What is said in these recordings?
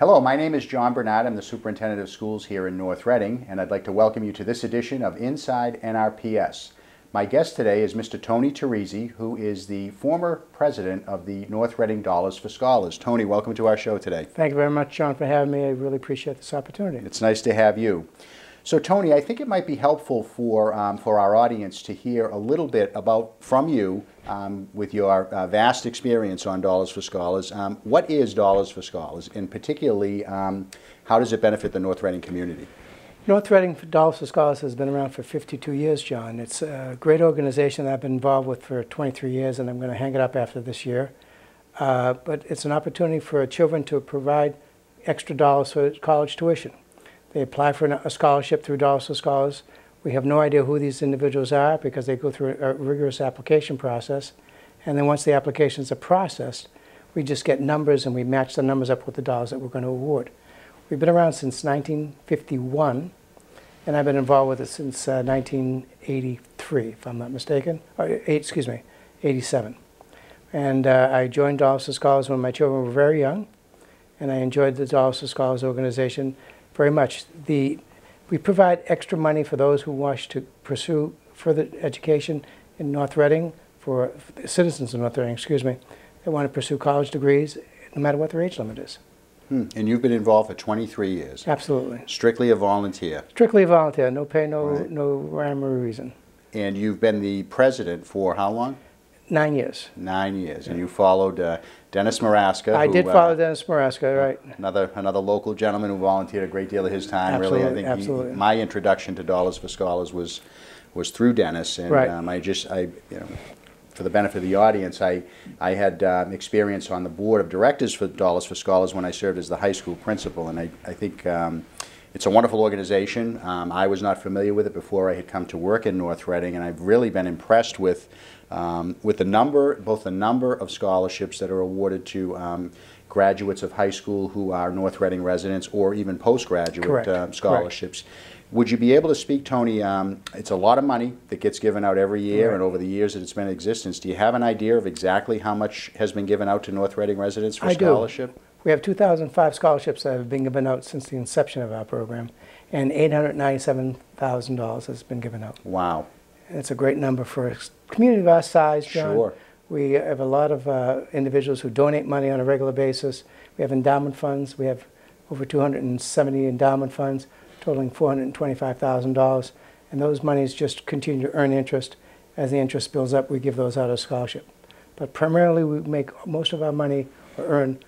Hello, my name is Jon Bernard. I'm the Superintendent of Schools here in North Reading, and I'd like to welcome you to this edition of Inside NRPS. My guest today is Mr. Tony Terrizzi, who is the former president of the North Reading Dollars for Scholars. Tony, welcome to our show today. Thank you very much, John, for having me. I really appreciate this opportunity. It's nice to have you. So, Tony, I think it might be helpful for our audience to hear a little bit from you with your vast experience on Dollars for Scholars. What is Dollars for Scholars, and particularly, how does it benefit the North Reading community? North Reading Dollars for Scholars has been around for 52 years, John. It's a great organization that I've been involved with for 23 years, and I'm going to hang it up after this year. But it's an opportunity for children to provide extra dollars for college tuition. They apply for a scholarship through Dollars for Scholars. We have no idea who these individuals are because they go through a rigorous application process. And then once the applications are processed, we just get numbers and we match the numbers up with the dollars that we're going to award. We've been around since 1951, and I've been involved with it since 1983, if I'm not mistaken, or 87. And I joined Dollars for Scholars when my children were very young, and I enjoyed the Dollars for Scholars organization very much. We provide extra money for those who wish to pursue further education in North Reading, for citizens of North Reading, that want to pursue college degrees, no matter what their age limit is. And you've been involved for 23 years. Absolutely. Strictly a volunteer. Strictly a volunteer, no pay, no rhyme or reason. And you've been the president for how long? 9 years. 9 years. And you followed Dennis Maraska. I did follow Dennis Maraska, right. Another local gentleman who volunteered a great deal of his time. Absolutely, really, I think absolutely. my introduction to Dollars for Scholars was through Dennis. And right. For the benefit of the audience, I had experience on the board of directors for Dollars for Scholars when I served as the high school principal, and I think it's a wonderful organization. I was not familiar with it before I had come to work in North Reading, and I've really been impressed with both the number of scholarships that are awarded to graduates of high school who are North Reading residents, or even postgraduate scholarships. Correct. Would you be able to speak, Tony? It's a lot of money that gets given out every year, right, and over the years that it's been in existence. Do you have an idea of exactly how much has been given out to North Reading residents for scholarship? I do. We have 2,005 scholarships that have been given out since the inception of our program, and $897,000 has been given out. Wow. And it's a great number for a community of our size, John. Sure. We have a lot of individuals who donate money on a regular basis. We have endowment funds. We have over 270 endowment funds, totaling $425,000, and those monies just continue to earn interest. As the interest builds up, we give those out as scholarship. But primarily, we make most of our money, or earn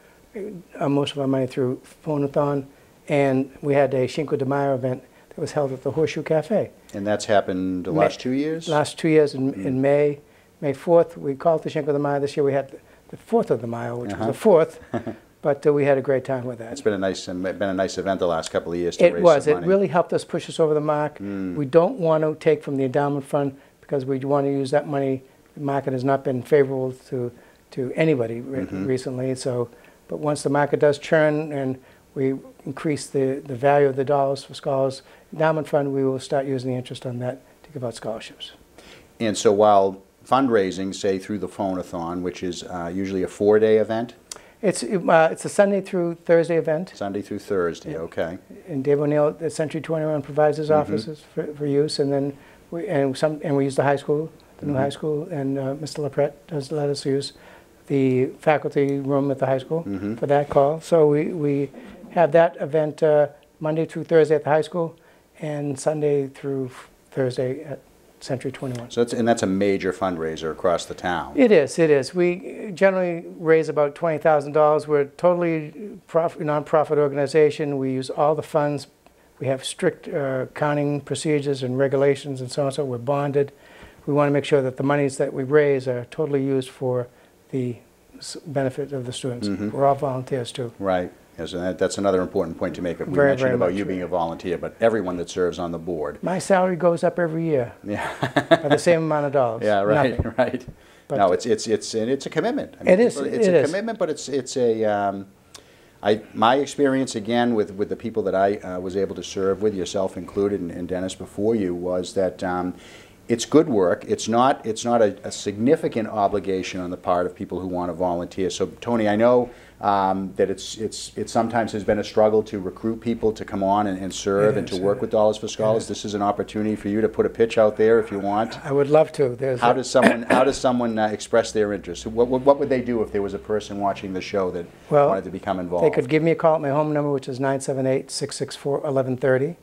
most of our money through Phone-a-thon, and we had a Cinco de Mayo event that was held at the Horseshoe Cafe. And that's happened the last 2 years? Last 2 years in May 4th. We called it the Cinco de Mayo. This year we had the 4th of the Mayo, which was the 4th. But we had a great time with that. It's been a nice event the last couple of years to raise some money. It really helped us push us over the mark. We don't want to take from the endowment fund because we want to use that money. The market has not been favorable to anybody recently. So, but once the market does churn and we increase the value of the Dollars for Scholars endowment fund, we will start using the interest on that to give out scholarships. And so while fundraising, say through the Phone-a-thon, which is usually a 4-day event? It's a Sunday through Thursday event. Sunday through Thursday, yeah. Okay. And Dave O'Neill at Century 21 provides his offices for use, and then we use the high school, the new high school, and Mr. LaPrette does let us use the faculty room at the high school for that call. So we have that event Monday through Thursday at the high school, and Sunday through Thursday at Century 21. So that's a major fundraiser across the town. It is, it is. We generally raise about $20,000. We're a totally non-profit organization. We use all the funds. We have strict accounting procedures and regulations and so on. So we're bonded. We want to make sure that the monies that we raise are totally used for the benefit of the students. We're all volunteers too. Right. Yes, and that's another important point to make. We mentioned about you being a volunteer, but everyone that serves on the board. My salary goes up every year. Yeah. By the same amount of dollars. Yeah, right, Nothing. Right. But no, it's a commitment. I mean, it is. It's a commitment, but it's a. My experience again with the people that I was able to serve with, yourself included, and Dennis before you, was that it's good work. It's not a significant obligation on the part of people who want to volunteer. So Tony, I know that it sometimes has been a struggle to recruit people to come on and serve and to work with Dollars for Scholars. This is an opportunity for you to put a pitch out there if you want. I would love to. How does someone express their interest? What would they do if there was a person watching the show that wanted to become involved? They could give me a call at my home number, which is 978-664-1130.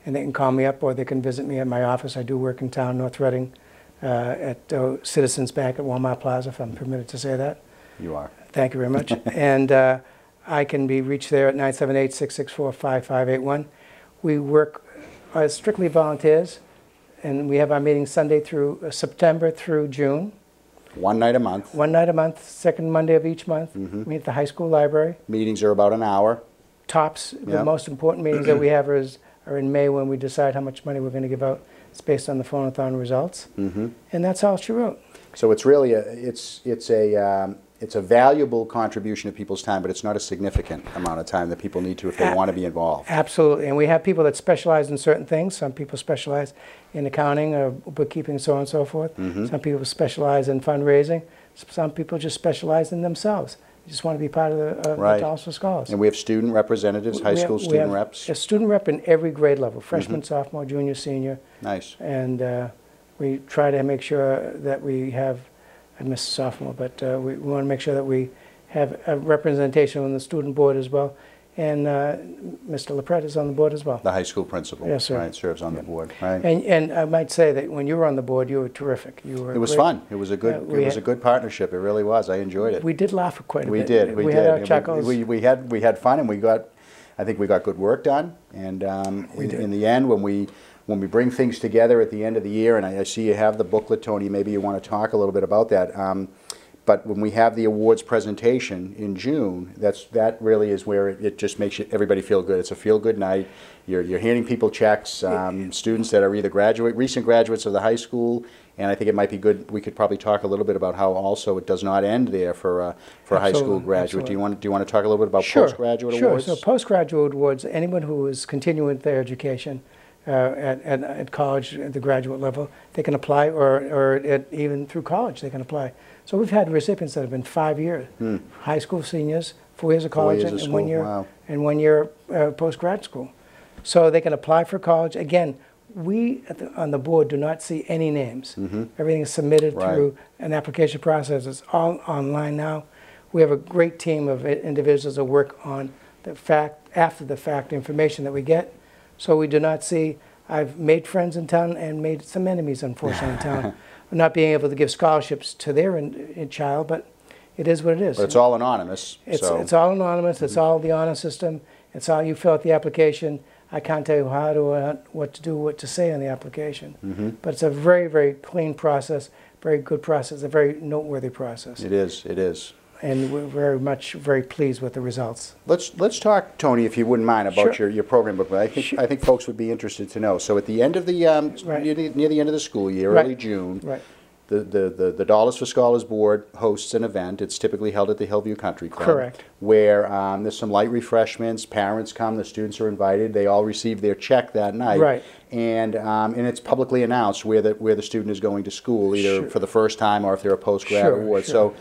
And they can call me up, or they can visit me at my office. I do work in town, North Reading, at Citizens Bank at Walmart Plaza, if I'm permitted to say that. You are. Thank you very much. And I can be reached there at 978-664-5581. We work as strictly volunteers, and we have our meetings Sunday through September through June. One night a month. One night a month, second Monday of each month. Meet at the high school library. Meetings are about an hour. Tops. The most important meetings that we have are in May, when we decide how much money we're going to give out. It's based on the phone-a-thon results, and that's all she wrote. So it's really it's a valuable contribution to people's time, but it's not a significant amount of time that people need to if they want to be involved. Absolutely, and we have people that specialize in certain things. Some people specialize in accounting or bookkeeping, so on and so forth. Some people specialize in fundraising. Some people just specialize in themselves. You just want to be part of the Dollars for Scholars. And we have student representatives, high school student reps? A student rep in every grade level, freshman, sophomore, junior, senior. Nice. And we try to make sure that we have, I missed sophomore, but we want to make sure that we have a representation on the student board as well. And Mr. LaPrette is on the board as well. The high school principal. Yes, sir. Right, serves on the board. Right. And I might say that when you were on the board, you were terrific. You were. It was fun. It was a good partnership. It really was. I enjoyed it. We did laugh quite a bit. We did. We had our chuckles. We had fun, and I think we got good work done. And in the end, when we bring things together at the end of the year, and I see you have the booklet, Tony. Maybe you want to talk a little bit about that. But when we have the awards presentation in June, that really is where it just makes everybody feel good. It's a feel-good night. You're handing people checks, students that are either recent graduates of the high school, and I think it might be good. We could probably talk a little bit about how also it does not end there for a high school graduate. Absolutely. Do you want to talk a little bit about postgraduate awards? Sure. So postgraduate awards, anyone who is continuing their education at college, at the graduate level, they can apply, or even through college they can apply. So we've had recipients that have been 5 years, high school seniors, 4 years of college, and 1 year, and 1 year post-grad school. So they can apply for college. Again, we on the board do not see any names. Everything is submitted through an application process. It's all online now. We have a great team of individuals that work on the after the fact information that we get. So we do not see. I've made friends in town and made some enemies, unfortunately, in town. Not being able to give scholarships to their child, but it is what it is. But it's all anonymous. It's all anonymous. It's all the honor system. It's all you fill out the application. I can't tell you what to do, what to say on the application. But it's a very, very clean process, very good process, a very noteworthy process. It is. It is. And we're very pleased with the results. Let's talk, Tony, if you wouldn't mind, about your program book. I think folks would be interested to know. So at the end of the near the end of the school year, early June, the Dollars for Scholars Board hosts an event. It's typically held at the Hillview Country Club. Correct. Where there's some light refreshments. Parents come. The students are invited. They all receive their check that night. Right. And it's publicly announced where the student is going to school, either for the first time or if they're a post-grad award. So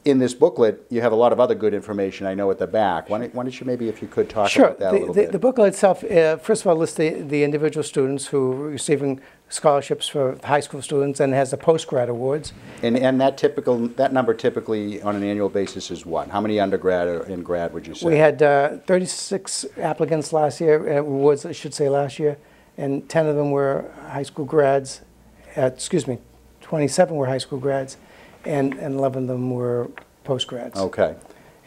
in this booklet, you have a lot of other good information, I know, at the back. Why don't you maybe, if you could, talk about that a little bit? The booklet itself, first of all, lists the individual students who are receiving scholarships for high school students, and has the post-grad awards. And that number typically on an annual basis is what? How many undergrad and grad would you say? We had 36 applicants last year, awards I should say last year, and 10 of them were high school grads. 27 were high school grads, and 11 of them were post-grads. Okay.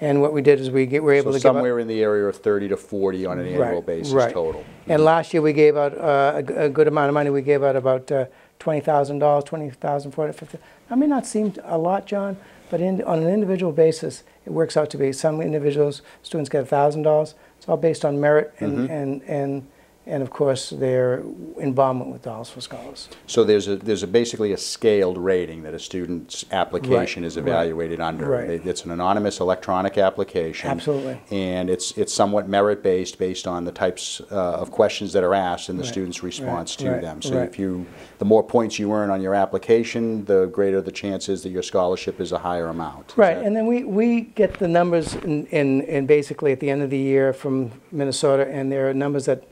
And what we did is we were able to give somewhere in the area of 30 to 40 on an annual basis total. And last year we gave out a good amount of money. We gave out about $20,000, $20,450. That may not seem a lot, John, but on an individual basis, it works out to be some students get $1,000. It's all based on merit and and of course their involvement with Dollars for Scholars. So there's basically a scaled rating that a student's application is evaluated under. Right. It's an anonymous electronic application. Absolutely. And it's somewhat merit-based based on the types of questions that are asked and the student's response to them. So the more points you earn on your application, the greater the chances that your scholarship is a higher amount. Right, and then we get the numbers in basically at the end of the year from Minnesota, and there are numbers that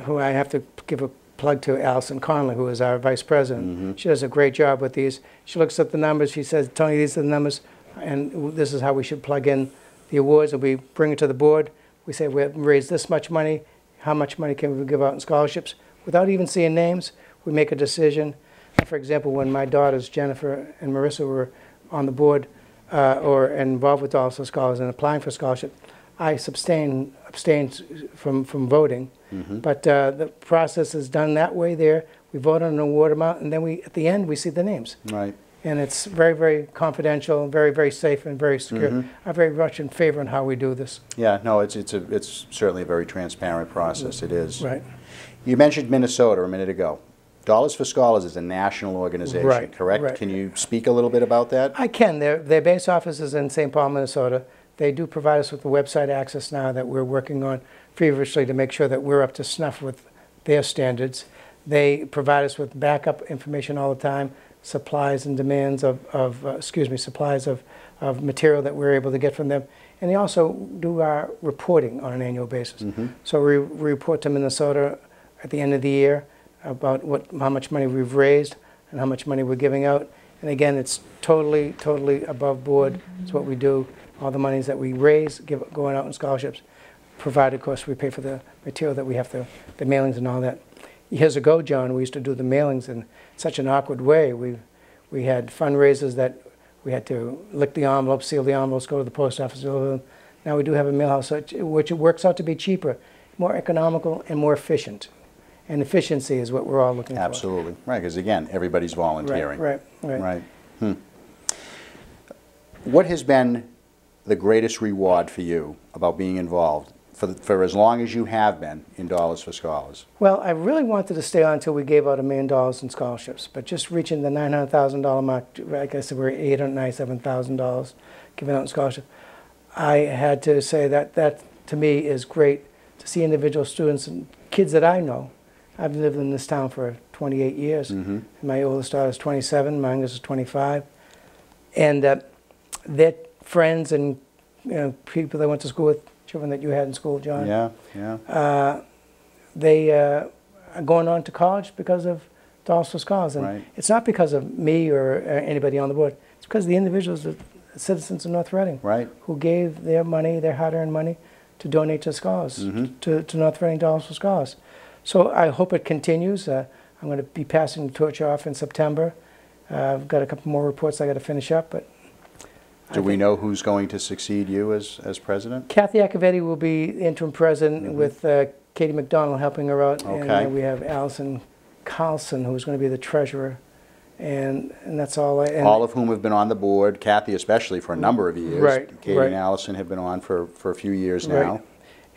who I have to give a plug to, Allison Conley, who is our vice president. She does a great job with these. She looks at the numbers. She says, Tony, these are the numbers, and this is how we should plug in the awards. And we bring it to the board. We say, we have raised this much money. How much money can we give out in scholarships? Without even seeing names, we make a decision. For example, when my daughters, Jennifer and Marissa, were on the board or involved with Dollars for Scholars and applying for scholarship, I abstained from voting. But the process is done that way there. We vote on an award amount, and then at the end, we see the names. Right. And it's very, very confidential, very, very safe, and very secure. I'm very much in favor on how we do this. Yeah, no, it's certainly a very transparent process. It is. Right. You mentioned Minnesota a minute ago. Dollars for Scholars is a national organization, correct? Right. Can you speak a little bit about that? I can. Their base office is in St. Paul, Minnesota. They do provide us with the website access now that we're working on feverishly to make sure that we're up to snuff with their standards. They provide us with backup information all the time, supplies and demands supplies of material that we're able to get from them. And they also do our reporting on an annual basis. So we report to Minnesota at the end of the year about how much money we've raised and how much money we're giving out. And again, it's totally, totally above board. It's what we do. All the monies that we raise going out in scholarships, provided, of course, we pay for the material that we have the mailings and all that. Years ago, John, we used to do the mailings in such an awkward way. We had fundraisers that we had to lick the envelopes, seal the envelopes, go to the post office, deliver them. Now we do have a mail house, which works out to be cheaper, more economical, and more efficient. And efficiency is what we're all looking for. Absolutely. Right, because again, everybody's volunteering. Right. What has been the greatest reward for you about being involved for as long as you have been in Dollars for Scholars? Well, I really wanted to stay on until we gave out $1 million in scholarships, but just reaching the $900,000 mark, like I said, we're $897,000 given out in scholarships. I had to say that to me is great to see individual students and kids that I know. I've lived in this town for 28 years. My oldest daughter is 27, my youngest is 25. And their friends and people they went to school with, children that you had in school, John. They are going on to college because of Dollars for Scholars. And it's not because of me or anybody on the board. It's because of the individuals, the citizens of North Reading, who gave their money, their hard-earned money, to donate to scholars, to North Reading Dollars for Scholars. So I hope it continues. I'm going to be passing the torch off in September. I've got a couple more reports I got to finish up, but do we know who's going to succeed you as president? Kathy Accavetti will be interim president with Katie McDonald helping her out. Okay. And we have Allison Carlson, who's going to be the treasurer. And that's all. All of whom have been on the board, Kathy especially, for a number of years. Katie and Allison have been on for a few years now.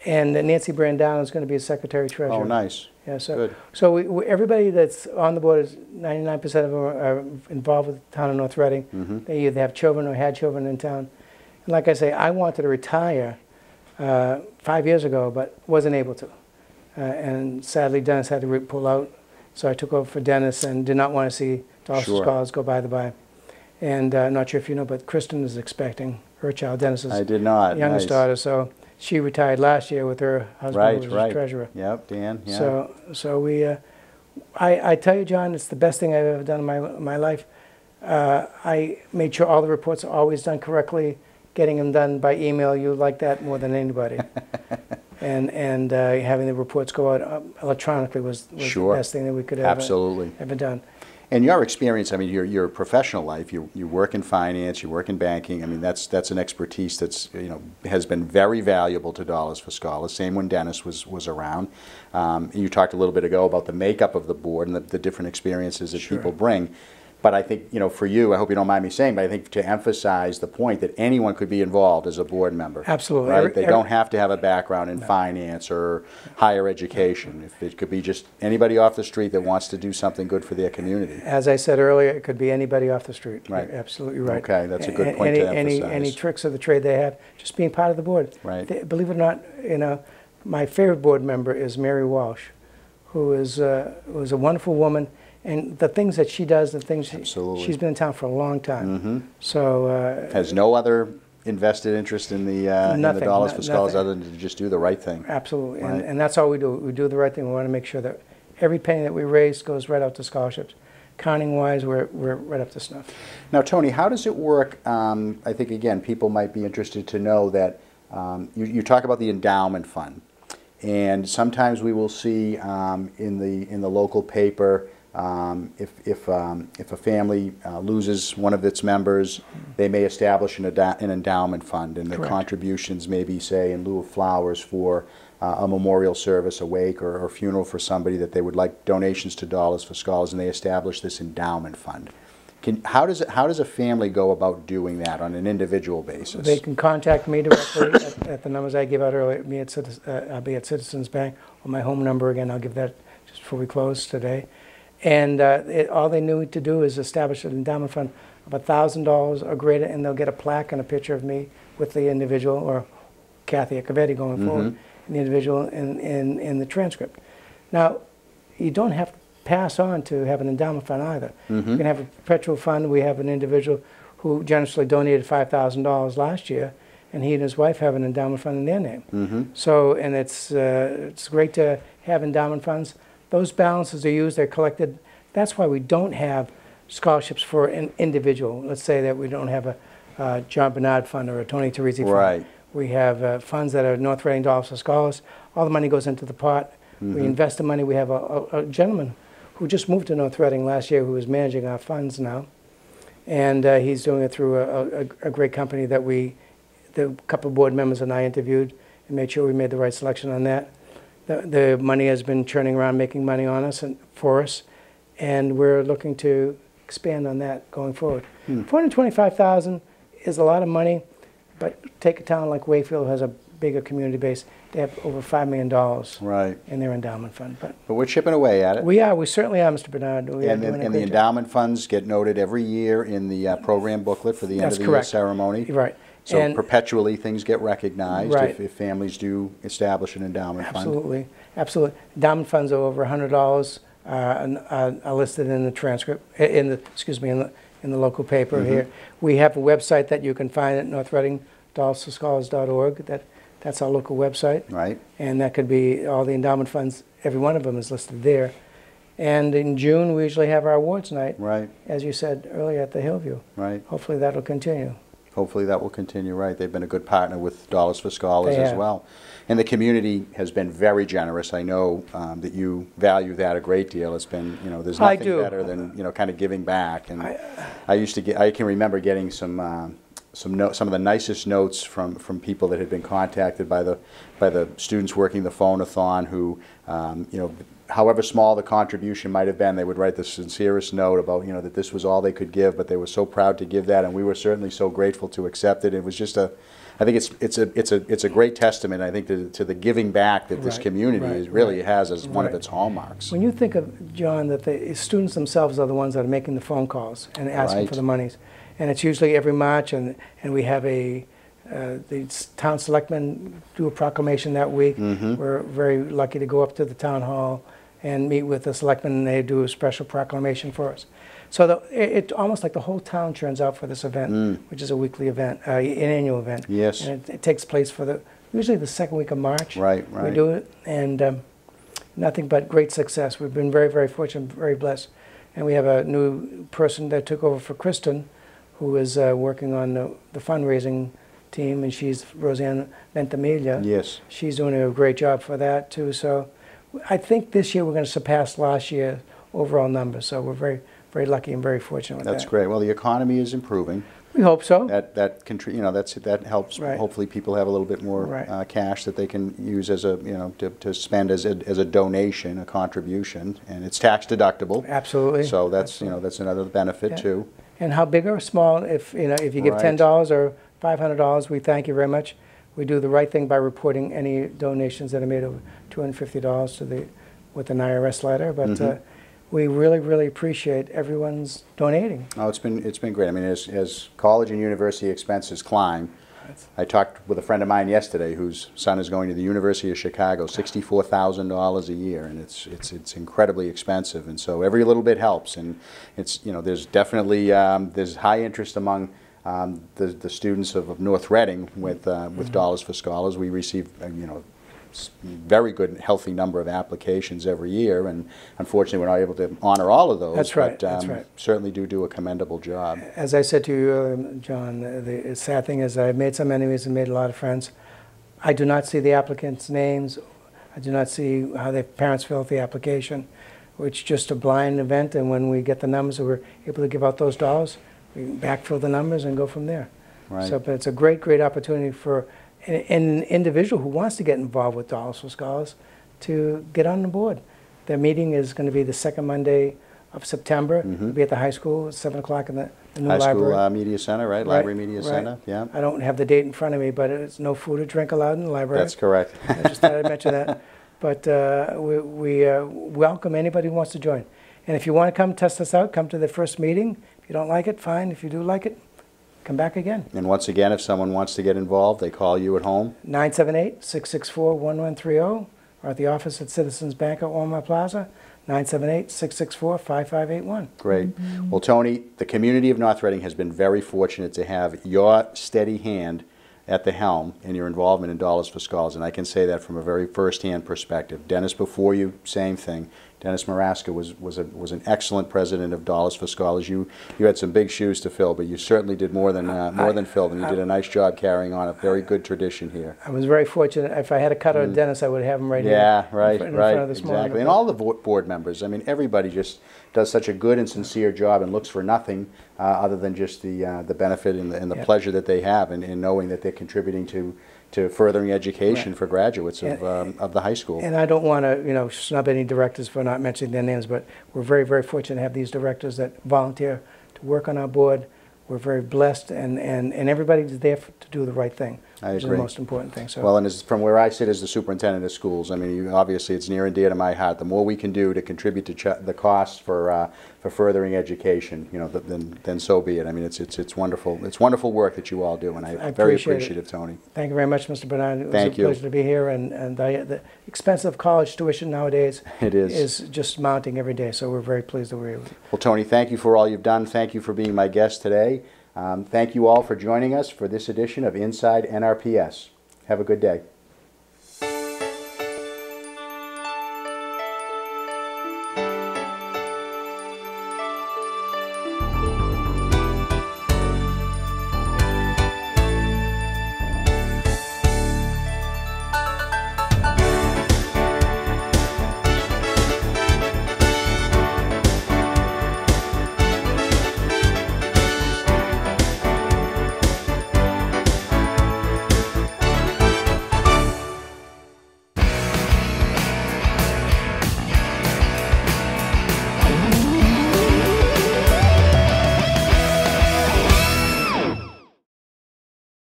And Nancy Brandano is going to be a secretary treasurer. Oh, nice. Yeah, so good. So everybody that's on the board, is 99% of them are involved with the town of North Reading. They either have children or had children in town. And like I say, I wanted to retire 5 years ago, but wasn't able to. And sadly, Dennis had to pull out. So I took over for Dennis and did not want to see Dollars for Scholars go by the by. And I'm not sure if you know, but Kristen is expecting her child, Dennis's youngest daughter. So she retired last year with her husband, who was treasurer. Yep, Dan. Yeah. So we, I tell you, John, it's the best thing I've ever done in my life. I made sure all the reports are always done correctly, getting them done by email. You like that more than anybody. and having the reports go out electronically was the best thing that we could ever done. And your experience, I mean, your professional life, you work in finance, you work in banking. I mean, that's an expertise that's has been very valuable to Dollars for Scholars. Same when Dennis was around. You talked a little bit ago about the makeup of the board and the different experiences that people bring. But I think, for you, I hope you don't mind me saying, but I think to emphasize the point that anyone could be involved as a board member. Absolutely. Right? They don't have to have a background in finance or higher education. If it could be just anybody off the street that wants to do something good for their community. As I said earlier, it could be anybody off the street. Right. You're absolutely right. Okay, that's a good point to emphasize. Any tricks of the trade they have, just being part of the board. Right. Believe it or not, my favorite board member is Mary Walsh, who was a wonderful woman. And the things that she does, she's been in town for a long time. So has no other invested interest in the Dollars for Scholars other than to just do the right thing. Absolutely, Right. and that's all we do. We do the right thing. We want to make sure that every penny that we raise goes right out to scholarships. Counting-wise, we're right up to snuff. Now, Tony, how does it work? I think, again, people might be interested to know that you talk about the endowment fund. And sometimes we will see in the local paper, if a family loses one of its members, they may establish an endowment fund, and the Correct. contributions may be, say, in lieu of flowers for a memorial service, a wake, or funeral for somebody that they would like donations to Dollars for Scholars, and they establish this endowment fund. How does a family go about doing that on an individual basis? They can contact me directly at the numbers I gave out earlier. I'll be at Citizens Bank, or my home number again. I'll give that just before we close today. And all they need to do is establish an endowment fund of $1,000 or greater, and they'll get a plaque and a picture of me with the individual, or Kathy Accavetti going forward, and the individual in the transcript. Now, you don't have to pass on to have an endowment fund either. You can have a perpetual fund. We have an individual who generously donated $5,000 last year, and he and his wife have an endowment fund in their name. So, and it's great to have endowment funds. Those balances are used, they're collected. That's why we don't have scholarships for an individual. Let's say that we don't have a Jon Bernard fund or a Tony Terrizzi fund. Right. We have funds that are North Reading Dollars for Scholars. All the money goes into the pot. We invest the money. We have a gentleman who just moved to North Reading last year who is managing our funds now. And he's doing it through a great company that the couple of board members and I interviewed and made sure we made the right selection on that. The money has been churning around, making money on us and for us, and we're looking to expand on that going forward. $425,000 is a lot of money, but take a town like Wakefield, has a bigger community base. They have over $5 million in their endowment fund. But we're chipping away at it. We certainly are, Mr. Bernard. And the endowment funds get noted every year in the program booklet for the end of the year ceremony. Right. So perpetually things get recognized if families do establish an endowment fund. Absolutely, absolutely. Endowment funds are over $100 are listed in the transcript, in the local paper here. We have a website that you can find at northreadingdollarsforscholars.org. That's our local website. Right. And that could be all the endowment funds. Every one of them is listed there. And in June, we usually have our awards night. Right. As you said earlier, at the Hillview. Right. Hopefully that'll continue. Hopefully that will continue, right. They've been a good partner with Dollars for Scholars as well. And the community has been very generous. I know that you value that a great deal. It's been, there's nothing better than, kind of giving back. And I can remember getting some of the nicest notes from people that had been contacted by the students working the phone-a-thon who, however small the contribution might have been, they would write the sincerest note about, that this was all they could give, but they were so proud to give that, and we were certainly so grateful to accept it. It was just I think it's a great testament, I think, to the giving back that this community really has as one of its hallmarks. When you think of, John, that the students themselves are the ones that are making the phone calls and asking for the monies, and it's usually every March, and we have the town selectmen do a proclamation that week. We're very lucky to go up to the town hall and meet with the selectmen, and they do a special proclamation for us. So it's almost like the whole town turns out for this event, which is a weekly event, an annual event. Yes. And it takes place for usually the second week of March. Right. We do it, and nothing but great success. We've been very, very fortunate, very blessed. And we have a new person that took over for Kristen, who is working on the fundraising team, and she's Roseanne Ventimiglia. Yes. She's doing a great job for that, too. So I think this year we're going to surpass last year's overall numbers. So we're very, very lucky and very fortunate with that. That's great. Well, the economy is improving. We hope so. That helps. Right. Hopefully, people have a little bit more Right. cash that they can use as a to spend as a donation, a contribution, and it's tax deductible. Absolutely. So that's that's another benefit too. And how big or small, if you give Right. $10 or $500, we thank you very much. We do the right thing by reporting any donations that are made over $250 to with an IRS letter. But we really, really appreciate everyone's donating. Oh, it's been great. I mean, as college and university expenses climb, I talked with a friend of mine yesterday whose son is going to the University of Chicago, $64,000 a year, and it's incredibly expensive. And so every little bit helps. And it's there's definitely there's high interest among the students of North Reading with Dollars for Scholars. We receive very good, healthy number of applications every year, and unfortunately we're not able to honor all of those. That's right. But that's right. certainly do a commendable job. As I said to you, John, the sad thing is I've made some enemies and made a lot of friends. I do not see the applicants' names. I do not see how their parents fill out the application. It's just a blind event, and when we get the numbers, we're able to give out those dollars. We backfill the numbers and go from there. Right. So, but it's a great, great opportunity for an individual who wants to get involved with Dollars for Scholars to get on the board. Their meeting is going to be the second Monday of September. It'll be at the high school at 7 o'clock in the new library. High School Media Center, right? Library Media Center, yeah. I don't have the date in front of me, but it's no food or drink allowed in the library. That's correct. I just thought I'd mention that. But we welcome anybody who wants to join. And if you want to come test us out, come to the first meeting. If you don't like it, fine. If you do like it, come back again. And once again, if someone wants to get involved, they call you at home. 978-664-1130, or at the office at Citizens Bank at Walmart Plaza, 978-664-5581. Great. Well, Tony, the community of North Reading has been very fortunate to have your steady hand at the helm in your involvement in Dollars for Scholars, and I can say that from a very first-hand perspective. Dennis, before you, same thing. Dennis Maraska was an excellent president of Dollars for Scholars. You had some big shoes to fill, but you certainly did more than filled, and you did a nice job carrying on a very good tradition here. I was very fortunate. If I had a cut out of Dennis, I would have him right here. Yeah, right, in front of this exactly. monitor. And all the board members. I mean, everybody just does such a good and sincere job and looks for nothing other than just the benefit and the pleasure that they have in knowing that they're contributing to furthering education for graduates of the high school. And I don't want to, snub any directors for not mentioning their names, but we're very, very fortunate to have these directors that volunteer to work on our board. We're very blessed, and everybody's there to do the right thing, I which agree. is the most important thing. So. Well, and from where I sit as the superintendent of schools, I mean, obviously it's near and dear to my heart. The more we can do to contribute to the costs for furthering education, then so be it. I mean, it's wonderful. It's wonderful work that you all do, and I'm very appreciative, Tony. Thank you very much, Mr. Bernard. It was Thank you. a pleasure to be here, and the expense of college tuition nowadays is just mounting every day, so we're very pleased that we're able to. Well, Tony, thank you for all you've done. Thank you for being my guest today. Thank you all for joining us for this edition of Inside NRPS. Have a good day.